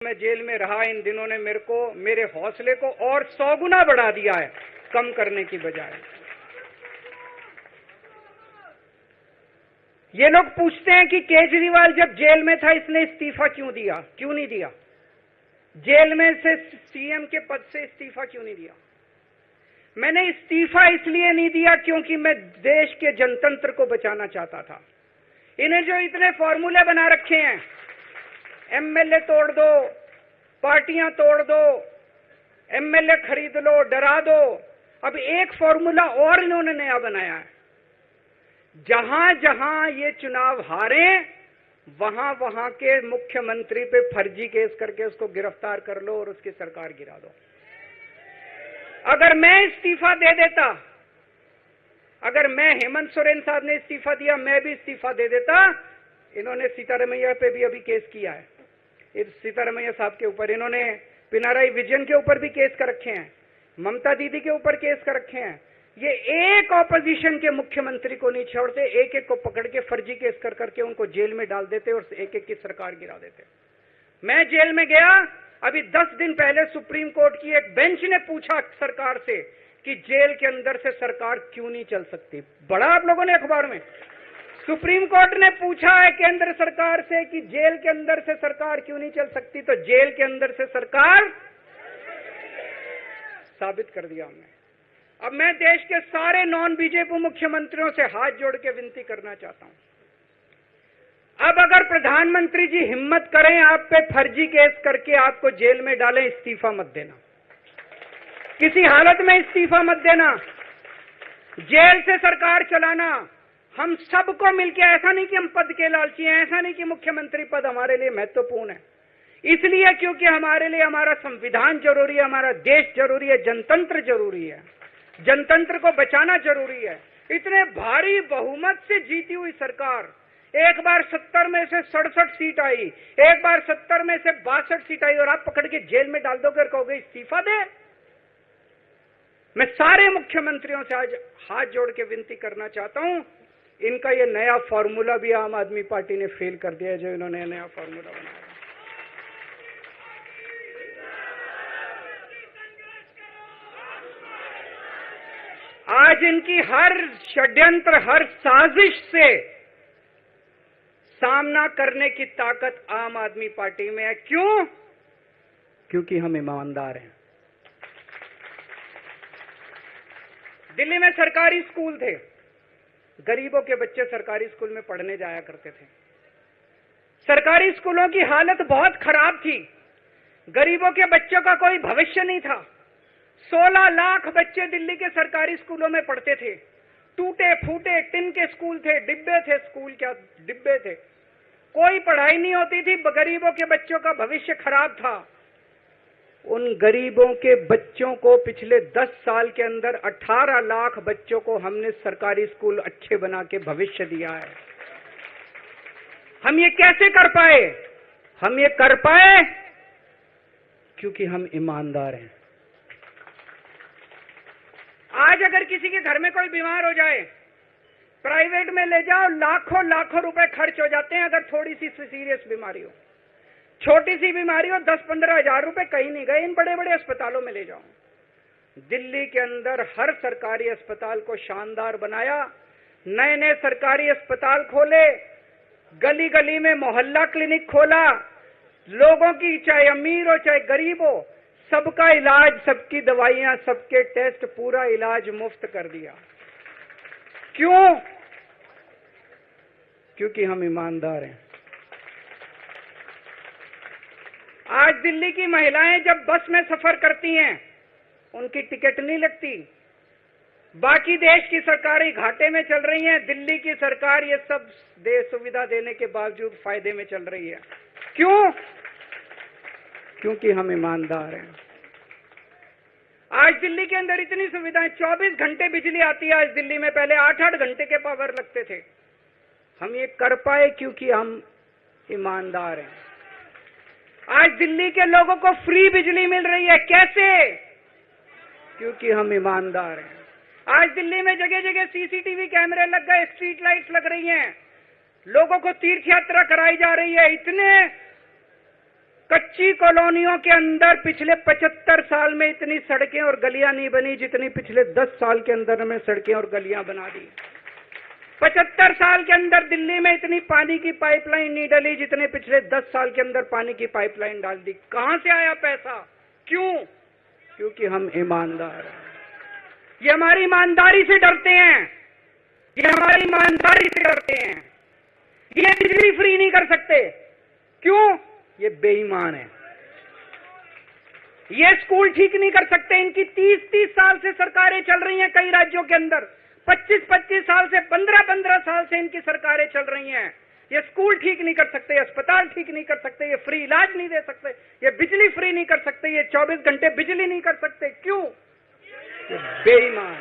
मैं जेल में रहा, इन दिनों ने मेरे हौसले को और 100 गुना बढ़ा दिया है, कम करने की बजाय। ये लोग पूछते हैं कि केजरीवाल जब जेल में था इसने इस्तीफा क्यों नहीं दिया? जेल में से सीएम के पद से इस्तीफा क्यों नहीं दिया? मैंने इस्तीफा इसलिए नहीं दिया क्योंकि मैं देश के जनतंत्र को बचाना चाहता था। इन्हें जो इतने फॉर्मूले बना रखे हैं, एमएलए तोड़ दो, पार्टियां तोड़ दो, एमएलए खरीद लो, डरा दो, अब एक फॉर्मूला और इन्होंने नया बनाया है। जहां जहां ये चुनाव हारे वहां वहां के मुख्यमंत्री पे फर्जी केस करके उसको गिरफ्तार कर लो और उसकी सरकार गिरा दो। अगर मैं इस्तीफा दे देता, अगर मैं हेमंत सोरेन साहब ने इस्तीफा दिया, मैं भी इस्तीफा दे देता। इन्होंने सीतारमैया पे भी अभी केस किया है, सीतारमैया साहब के ऊपर। इन्होंने पिनाराई विजयन के ऊपर भी केस कर रखे हैं, ममता दीदी के ऊपर केस कर रखे हैं। ये एक ऑपोजिशन के मुख्यमंत्री को नहीं छोड़ते, एक एक को पकड़ के फर्जी केस कर करके उनको जेल में डाल देते और एक एक की सरकार गिरा देते। मैं जेल में गया, अभी 10 दिन पहले सुप्रीम कोर्ट की एक बेंच ने पूछा सरकार से कि जेल के अंदर से सरकार क्यों नहीं चल सकती। बड़ा आप लोगों ने अखबार में, सुप्रीम कोर्ट ने पूछा है केंद्र सरकार से कि जेल के अंदर से सरकार क्यों नहीं चल सकती, तो जेल के अंदर से सरकार साबित कर दिया हमने। अब मैं देश के सारे नॉन बीजेपी मुख्यमंत्रियों से हाथ जोड़ के विनती करना चाहता हूं, अब अगर प्रधानमंत्री जी हिम्मत करें आप पे फर्जी केस करके आपको जेल में डालें, इस्तीफा मत देना, किसी हालत में इस्तीफा मत देना। जेल से सरकार चलाना हम सबको मिलकर, ऐसा नहीं कि हम पद के लालची हैं, ऐसा नहीं कि मुख्यमंत्री पद हमारे लिए महत्वपूर्ण है, इसलिए क्योंकि हमारे लिए हमारा संविधान जरूरी है, हमारा देश जरूरी है, जनतंत्र जरूरी है, जनतंत्र को बचाना जरूरी है। इतने भारी बहुमत से जीती हुई सरकार, एक बार 70 में से 67 सीट आई, एक बार 70 में से 62 सीट आई, और आप पकड़ के जेल में डाल दोगे और कहोगे इस्तीफा दे। मैं सारे मुख्यमंत्रियों से आज हाथ जोड़ के विनती करना चाहता हूं, इनका ये नया फॉर्मूला भी आम आदमी पार्टी ने फेल कर दिया है, जो इन्होंने नया फॉर्मूला बनाया। आज इनकी हर षड्यंत्र, हर साजिश से सामना करने की ताकत आम आदमी पार्टी में है। क्यों? क्योंकि हम ईमानदार हैं। दिल्ली में सरकारी स्कूल थे, गरीबों के बच्चे सरकारी स्कूल में पढ़ने जाया करते थे। सरकारी स्कूलों की हालत बहुत खराब थी, गरीबों के बच्चों का कोई भविष्य नहीं था। 16 लाख बच्चे दिल्ली के सरकारी स्कूलों में पढ़ते थे। टूटे फूटे टिन के स्कूल थे, डिब्बे थे, स्कूल क्या डिब्बे थे, कोई पढ़ाई नहीं होती थी, गरीबों के बच्चों का भविष्य खराब था। उन गरीबों के बच्चों को पिछले 10 साल के अंदर 18 लाख बच्चों को हमने सरकारी स्कूल अच्छे बना के भविष्य दिया है। हम ये कैसे कर पाए? हम ये कर पाए क्योंकि हम ईमानदार हैं। आज अगर किसी के घर में कोई बीमार हो जाए, प्राइवेट में ले जाओ, लाखों लाखों रुपए खर्च हो जाते हैं। अगर थोड़ी सी सीरियस बीमारी हो, छोटी सी बीमारी हो, 10-15 हजार रुपए कहीं नहीं गए। इन बड़े बड़े अस्पतालों में ले जाओ। दिल्ली के अंदर हर सरकारी अस्पताल को शानदार बनाया, नए नए सरकारी अस्पताल खोले, गली गली में मोहल्ला क्लिनिक खोला। लोगों की, चाहे अमीर हो चाहे गरीब हो, सबका इलाज, सबकी दवाइयां, सबके टेस्ट, पूरा इलाज मुफ्त कर दिया। क्यों? क्योंकि हम ईमानदार हैं। आज दिल्ली की महिलाएं जब बस में सफर करती हैं, उनकी टिकट नहीं लगती। बाकी देश की सरकारें घाटे में चल रही हैं, दिल्ली की सरकार ये सब सुविधा देने के बावजूद फायदे में चल रही है। क्यों? क्योंकि हम ईमानदार हैं। आज दिल्ली के अंदर इतनी सुविधाएं, 24 घंटे बिजली आती है आज दिल्ली में, पहले 8-8 घंटे के पावर लगते थे। हम ये कर पाए क्योंकि हम ईमानदार हैं। आज दिल्ली के लोगों को फ्री बिजली मिल रही है, कैसे? क्योंकि हम ईमानदार हैं। आज दिल्ली में जगह जगह सीसीटीवी कैमरे लग गए, स्ट्रीट लाइट्स लग रही हैं, लोगों को तीर्थ यात्रा कराई जा रही है। इतने कच्ची कॉलोनियों के अंदर पिछले 75 साल में इतनी सड़कें और गलियां नहीं बनी जितनी पिछले 10 साल के अंदर में सड़कें और गलियां बना दी। 75 साल के अंदर दिल्ली में इतनी पानी की पाइपलाइन नहीं डली जितने पिछले 10 साल के अंदर पानी की पाइपलाइन डाल दी। कहां से आया पैसा? क्यों? क्योंकि हम ईमानदार हैं। ये हमारी ईमानदारी से डरते हैं, ये हमारी ईमानदारी से डरते हैं। ये बिजली फ्री नहीं कर सकते, क्यों? ये बेईमान है। ये स्कूल ठीक नहीं कर सकते, इनकी 30-30 साल से सरकारें चल रही हैं कई राज्यों के अंदर, 25-25 साल से, 15-15 साल से इनकी सरकारें चल रही हैं। ये स्कूल ठीक नहीं कर सकते, ये अस्पताल ठीक नहीं कर सकते, ये फ्री इलाज नहीं दे सकते, ये बिजली फ्री नहीं कर सकते, ये 24 घंटे बिजली नहीं कर सकते, क्यों? ये बेईमान,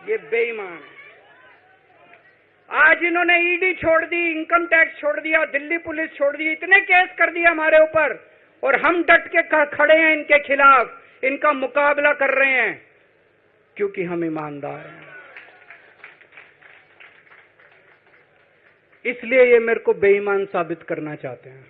ये बेईमान। आज इन्होंने ईडी छोड़ दी, इनकम टैक्स छोड़ दिया, दिल्ली पुलिस छोड़ दी, इतने केस कर दिया हमारे ऊपर, और हम डट के खड़े हैं इनके खिलाफ, इनका मुकाबला कर रहे हैं, क्योंकि हम ईमानदार हैं। इसलिए ये मेरे को बेईमान साबित करना चाहते हैं,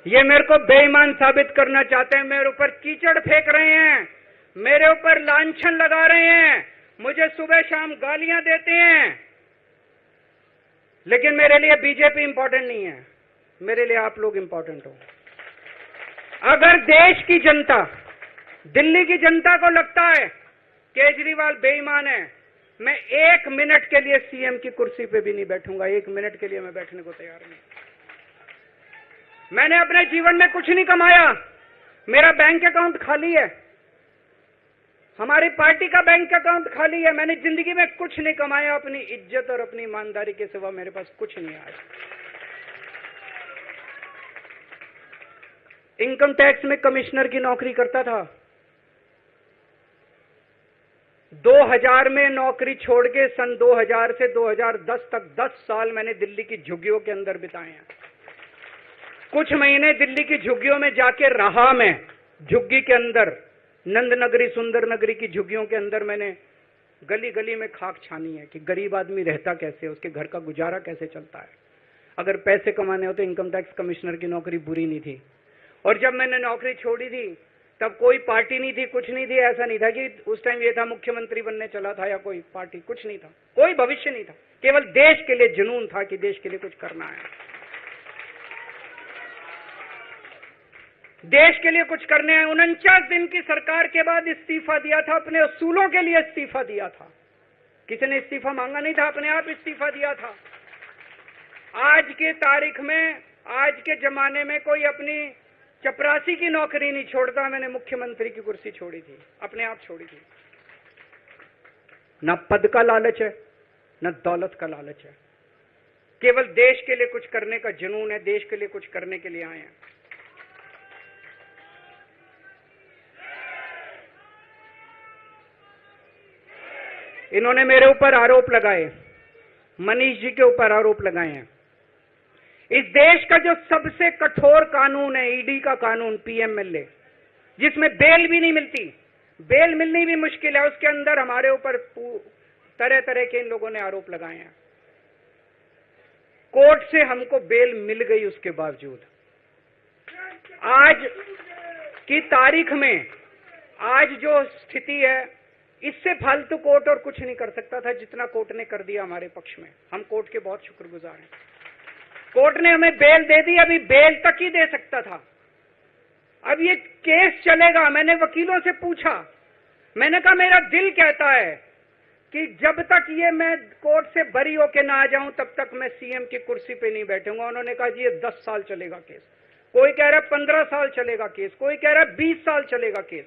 ये मेरे को बेईमान साबित करना चाहते हैं। मेरे ऊपर कीचड़ फेंक रहे हैं, मेरे ऊपर लांछन लगा रहे हैं, मुझे सुबह शाम गालियां देते हैं, लेकिन मेरे लिए बीजेपी इंपॉर्टेंट नहीं है, मेरे लिए आप लोग इंपॉर्टेंट हो। अगर देश की जनता, दिल्ली की जनता को लगता है केजरीवाल बेईमान है, मैं 1 मिनट के लिए सीएम की कुर्सी पे भी नहीं बैठूंगा, 1 मिनट के लिए मैं बैठने को तैयार नहीं। मैंने अपने जीवन में कुछ नहीं कमाया, मेरा बैंक अकाउंट खाली है, हमारी पार्टी का बैंक अकाउंट खाली है, मैंने जिंदगी में कुछ नहीं कमाया, अपनी इज्जत और अपनी ईमानदारी के सिवा मेरे पास कुछ नहीं आया। इनकम टैक्स में कमिश्नर की नौकरी करता था, 2000 में नौकरी छोड़ के सन 2000 से 2010 तक 10 साल मैंने दिल्ली की झुग्गियों के अंदर बिताए हैं। कुछ महीने दिल्ली की झुग्गियों में जाके रहा मैं, झुग्गी के अंदर, नंद नगरी, सुंदर नगरी की झुग्गियों के अंदर मैंने गली गली में खाक छानी है कि गरीब आदमी रहता कैसे, उसके घर का गुजारा कैसे चलता है। अगर पैसे कमाने होते, इनकम टैक्स कमिश्नर की नौकरी बुरी नहीं थी। और जब मैंने नौकरी छोड़ी थी तब कोई पार्टी नहीं थी, कुछ नहीं थी, ऐसा नहीं था कि उस टाइम ये था मुख्यमंत्री बनने चला था या कोई पार्टी, कुछ नहीं था, कोई भविष्य नहीं था, केवल देश के लिए जुनून था कि देश के लिए कुछ करना है, देश के लिए कुछ करने हैं। 49 दिन की सरकार के बाद इस्तीफा दिया था, अपने असूलों के लिए इस्तीफा दिया था, किसी ने इस्तीफा मांगा नहीं था, अपने आप इस्तीफा दिया था। आज के तारीख में, आज के जमाने में कोई अपनी चपरासी की नौकरी नहीं छोड़ता। मैंने मुख्यमंत्री की कुर्सी छोड़ी थी, अपने आप छोड़ी थी। न पद का लालच है, न दौलत का लालच है, केवल देश के लिए कुछ करने का जुनून है, देश के लिए कुछ करने के लिए आए हैं। इन्होंने मेरे ऊपर आरोप लगाए, मनीष जी के ऊपर आरोप लगाए हैं। इस देश का जो सबसे कठोर कानून है, ईडी का कानून, पीएमएलए, जिसमें बेल भी नहीं मिलती, बेल मिलनी भी मुश्किल है, उसके अंदर हमारे ऊपर तरह तरह के इन लोगों ने आरोप लगाए हैं। कोर्ट से हमको बेल मिल गई, उसके बावजूद आज की तारीख में, आज जो स्थिति है, इससे फालतू कोर्ट और कुछ नहीं कर सकता था जितना कोर्ट ने कर दिया हमारे पक्ष में। हम कोर्ट के बहुत शुक्रगुजार हैं। कोर्ट ने हमें बेल दे दी, अभी बेल तक ही दे सकता था। अब ये केस चलेगा। मैंने वकीलों से पूछा, मैंने कहा मेरा दिल कहता है कि जब तक ये मैं कोर्ट से बरी होके ना आ जाऊं तब तक मैं सीएम की कुर्सी पे नहीं बैठूंगा। उन्होंने कहा जी ये 10 साल चलेगा केस, कोई कह रहा है 15 साल चलेगा केस, कोई कह रहा है 20 साल चलेगा केस।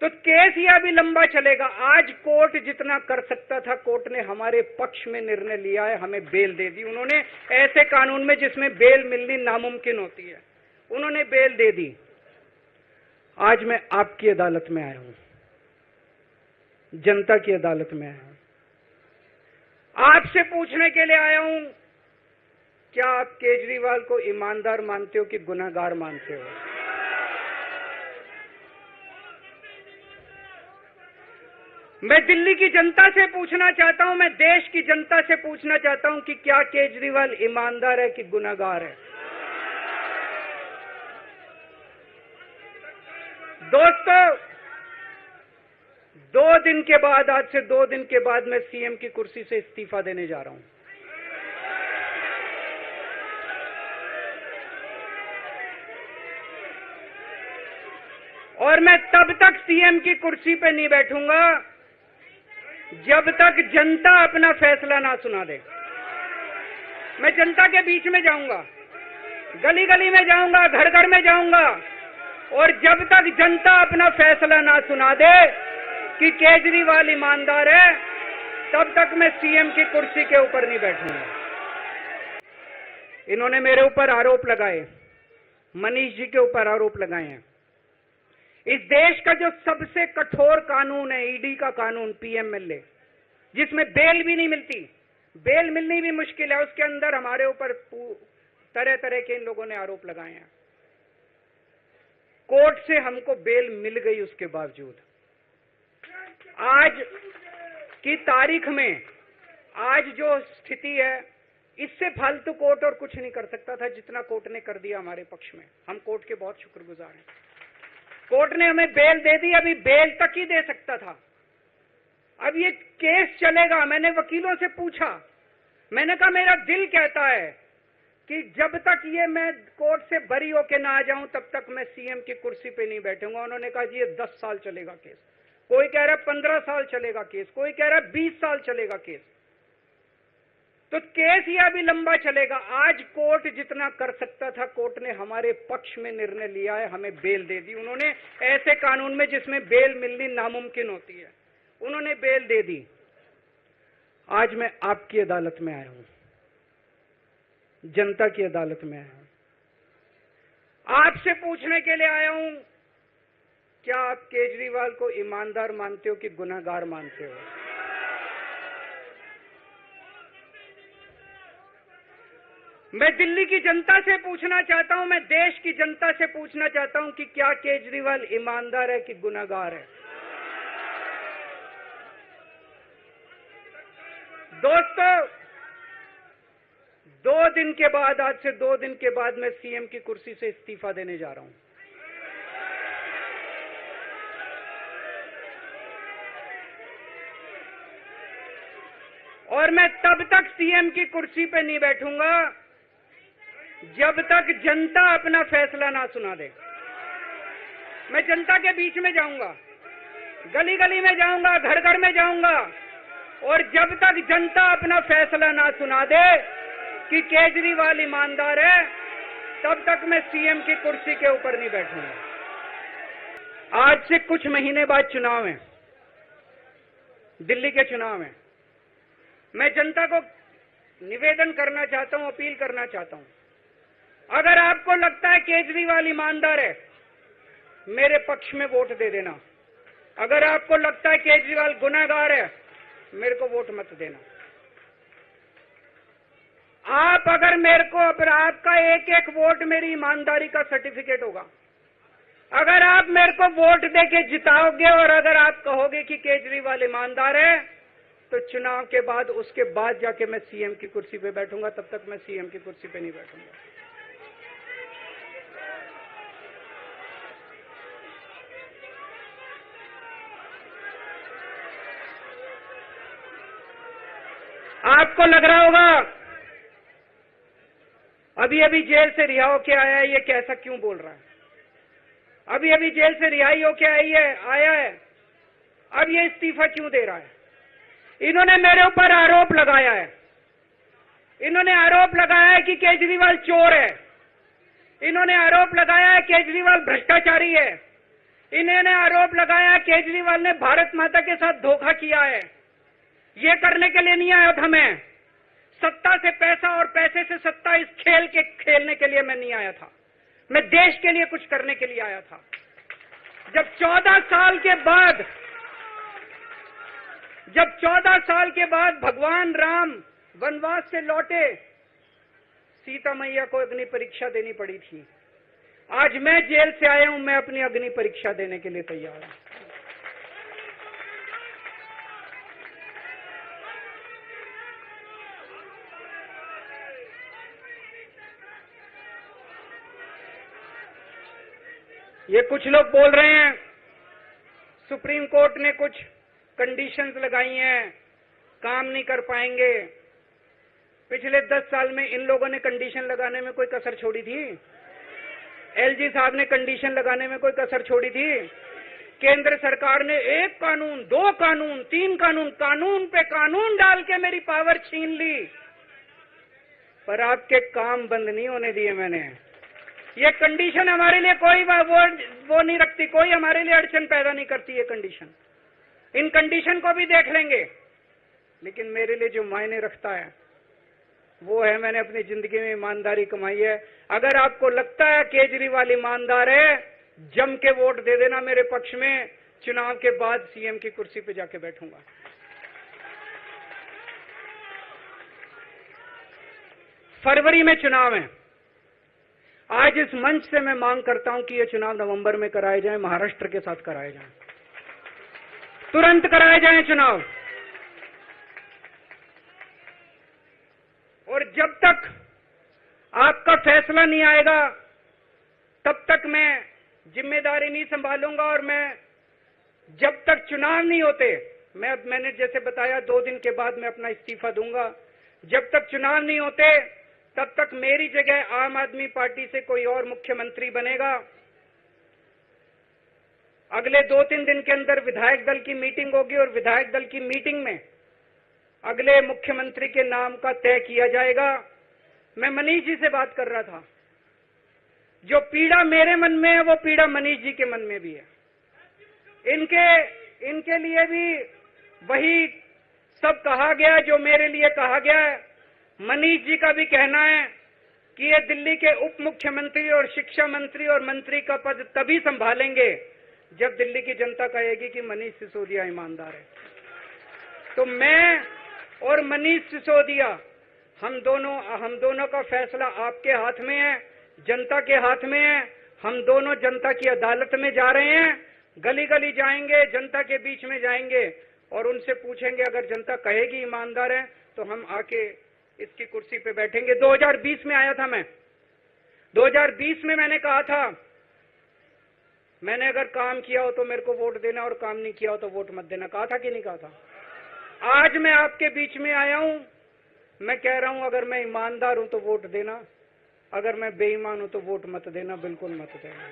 तो केस ये अभी लंबा चलेगा। आज कोर्ट जितना कर सकता था, कोर्ट ने हमारे पक्ष में निर्णय लिया है, हमें बेल दे दी। उन्होंने ऐसे कानून में जिसमें बेल मिलनी नामुमकिन होती है, उन्होंने बेल दे दी। आज मैं आपकी अदालत में आया हूं, जनता की अदालत में आया हूं, आपसे पूछने के लिए आया हूं, क्या आप केजरीवाल को ईमानदार मानते हो कि गुनहगार मानते हो? मैं दिल्ली की जनता से पूछना चाहता हूं, मैं देश की जनता से पूछना चाहता हूं कि क्या केजरीवाल ईमानदार है कि गुनहगार है? दोस्तों, 2 दिन के बाद, आज से 2 दिन के बाद मैं सीएम की कुर्सी से इस्तीफा देने जा रहा हूं। और मैं तब तक सीएम की कुर्सी पे नहीं बैठूंगा जब तक जनता अपना फैसला ना सुना दे। मैं जनता के बीच में जाऊंगा, गली गली में जाऊंगा, घर घर में जाऊंगा, और जब तक जनता अपना फैसला ना सुना दे कि केजरीवाल ईमानदार है, तब तक मैं सीएम की कुर्सी के ऊपर नहीं बैठूंगा। इन्होंने मेरे ऊपर आरोप लगाए, मनीष जी के ऊपर आरोप लगाए हैं। इस देश का जो सबसे कठोर कानून है, ईडी का कानून, पीएमएलए, जिसमें बेल भी नहीं मिलती, बेल मिलनी भी मुश्किल है, उसके अंदर हमारे ऊपर तरह तरह के इन लोगों ने आरोप लगाए हैं। कोर्ट से हमको बेल मिल गई, उसके बावजूद आज की तारीख में, आज जो स्थिति है, इससे फालतू कोर्ट और कुछ नहीं कर सकता था जितना कोर्ट ने कर दिया हमारे पक्ष में। हम कोर्ट के बहुत शुक्रगुजार हैं। कोर्ट ने हमें बेल दे दी, अभी बेल तक ही दे सकता था। अब ये केस चलेगा। मैंने वकीलों से पूछा, मैंने कहा मेरा दिल कहता है कि जब तक ये मैं कोर्ट से बरी होके ना आ जाऊं तब तक मैं सीएम की कुर्सी पे नहीं बैठूंगा। उन्होंने कहा जी ये 10 साल चलेगा केस, कोई कह रहा है 15 साल चलेगा केस, कोई कह रहा है 20 साल चलेगा केस। तो केस ये अभी लंबा चलेगा। आज कोर्ट जितना कर सकता था, कोर्ट ने हमारे पक्ष में निर्णय लिया है, हमें बेल दे दी। उन्होंने ऐसे कानून में जिसमें बेल मिलनी नामुमकिन होती है, उन्होंने बेल दे दी। आज मैं आपकी अदालत में आया हूं, जनता की अदालत में आया हूं, आपसे पूछने के लिए आया हूं, क्या आप केजरीवाल को ईमानदार मानते हो कि गुनहगार मानते हो? मैं दिल्ली की जनता से पूछना चाहता हूं, मैं देश की जनता से पूछना चाहता हूं कि क्या केजरीवाल ईमानदार है कि गुनहगार है? दोस्तों, 2 दिन के बाद, आज से 2 दिन के बाद मैं सीएम की कुर्सी से इस्तीफा देने जा रहा हूं। और मैं तब तक सीएम की कुर्सी पे नहीं बैठूंगा जब तक जनता अपना फैसला ना सुना दे। मैं जनता के बीच में जाऊंगा, गली गली में जाऊंगा, घर घर में जाऊंगा, और जब तक जनता अपना फैसला ना सुना दे कि केजरीवाल ईमानदार है, तब तक मैं सीएम की कुर्सी के ऊपर नहीं बैठूंगा। आज से कुछ महीने बाद चुनाव है, दिल्ली के चुनाव है। मैं जनता को निवेदन करना चाहता हूं, अपील करना चाहता हूं, अगर आपको लगता है केजरीवाल ईमानदार है, मेरे पक्ष में वोट दे देना। अगर आपको लगता है केजरीवाल गुनहगार है, मेरे को वोट मत देना। आप अगर मेरे को, अगर आपका एक एक वोट मेरी ईमानदारी का सर्टिफिकेट होगा। अगर आप मेरे को वोट देके जिताओगे और अगर आप कहोगे कि केजरीवाल ईमानदार है, तो चुनाव के बाद, उसके बाद जाके मैं सीएम की कुर्सी पे बैठूंगा। तब तक मैं सीएम की कुर्सी पे नहीं बैठूंगा। आपको लग रहा होगा अभी अभी जेल से रिहा होके आया है, ये कैसा क्यों बोल रहा है? अभी अभी जेल से रिहाई होके आया है, अब ये इस्तीफा क्यों दे रहा है? इन्होंने मेरे ऊपर आरोप लगाया है। इन्होंने आरोप लगाया है कि केजरीवाल चोर है। इन्होंने आरोप लगाया है केजरीवाल भ्रष्टाचारी है। इन्होंने आरोप लगाया है केजरीवाल ने भारत माता के साथ धोखा किया है। ये करने के लिए नहीं आया था मैं, सत्ता से पैसा और पैसे से सत्ता, इस खेल के खेलने के लिए मैं नहीं आया था। मैं देश के लिए कुछ करने के लिए आया था। जब 14 साल के बाद भगवान राम वनवास से लौटे, सीता मैया को अग्नि परीक्षा देनी पड़ी थी। आज मैं जेल से आया हूं, मैं अपनी अग्नि परीक्षा देने के लिए तैयार हूं। ये कुछ लोग बोल रहे हैं सुप्रीम कोर्ट ने कुछ कंडीशंस लगाई हैं, काम नहीं कर पाएंगे। पिछले 10 साल में इन लोगों ने कंडीशन लगाने में कोई कसर छोड़ी थी? एलजी साहब ने कंडीशन लगाने में कोई कसर छोड़ी थी? केंद्र सरकार ने 1 कानून, 2 कानून, 3 कानून, कानून पे कानून डाल के मेरी पावर छीन ली, पर आपके काम बंद नहीं होने दिए मैंने। ये कंडीशन हमारे लिए कोई वो नहीं रखती, कोई हमारे लिए अड़चन पैदा नहीं करती ये कंडीशन। इन कंडीशन को भी देख लेंगे, लेकिन मेरे लिए जो मायने रखता है वो है मैंने अपनी जिंदगी में ईमानदारी कमाई है। अगर आपको लगता है केजरीवाल ईमानदार है, जम के वोट दे देना मेरे पक्ष में। चुनाव के बाद सीएम की कुर्सी पे जाके बैठूंगा। फरवरी में चुनाव है। आज इस मंच से मैं मांग करता हूं कि ये चुनाव नवंबर में कराए जाएं, महाराष्ट्र के साथ कराए जाएं, तुरंत कराए जाएं चुनाव। और जब तक आपका फैसला नहीं आएगा तब तक मैं जिम्मेदारी नहीं संभालूंगा। और मैं जब तक चुनाव नहीं होते, मैंने जैसे बताया 2 दिन के बाद मैं अपना इस्तीफा दूंगा। जब तक चुनाव नहीं होते तब तक मेरी जगह आम आदमी पार्टी से कोई और मुख्यमंत्री बनेगा। अगले 2-3 दिन के अंदर विधायक दल की मीटिंग होगी और विधायक दल की मीटिंग में अगले मुख्यमंत्री के नाम का तय किया जाएगा। मैं मनीष जी से बात कर रहा था, जो पीड़ा मेरे मन में है वो पीड़ा मनीष जी के मन में भी है। इनके लिए भी वही सब कहा गया जो मेरे लिए कहा गया है। मनीष जी का भी कहना है कि ये दिल्ली के उप मुख्यमंत्री और शिक्षा मंत्री और मंत्री का पद तभी संभालेंगे जब दिल्ली की जनता कहेगी कि मनीष सिसोदिया ईमानदार है। तो मैं और मनीष सिसोदिया, हम दोनों का फैसला आपके हाथ में है, जनता के हाथ में है। हम दोनों जनता की अदालत में जा रहे हैं, गली गली जाएंगे, जनता के बीच में जाएंगे और उनसे पूछेंगे, अगर जनता कहेगी ईमानदार है तो हम आके इसकी कुर्सी पे बैठेंगे। 2020 में आया था मैं, 2020 में मैंने कहा था, मैंने अगर काम किया हो तो मेरे को वोट देना और काम नहीं किया हो तो वोट मत देना। कहा था कि नहीं कहा था? आज मैं आपके बीच में आया हूं, मैं कह रहा हूं अगर मैं ईमानदार हूं तो वोट देना, अगर मैं बेईमान हूं तो वोट मत देना, बिल्कुल मत देना।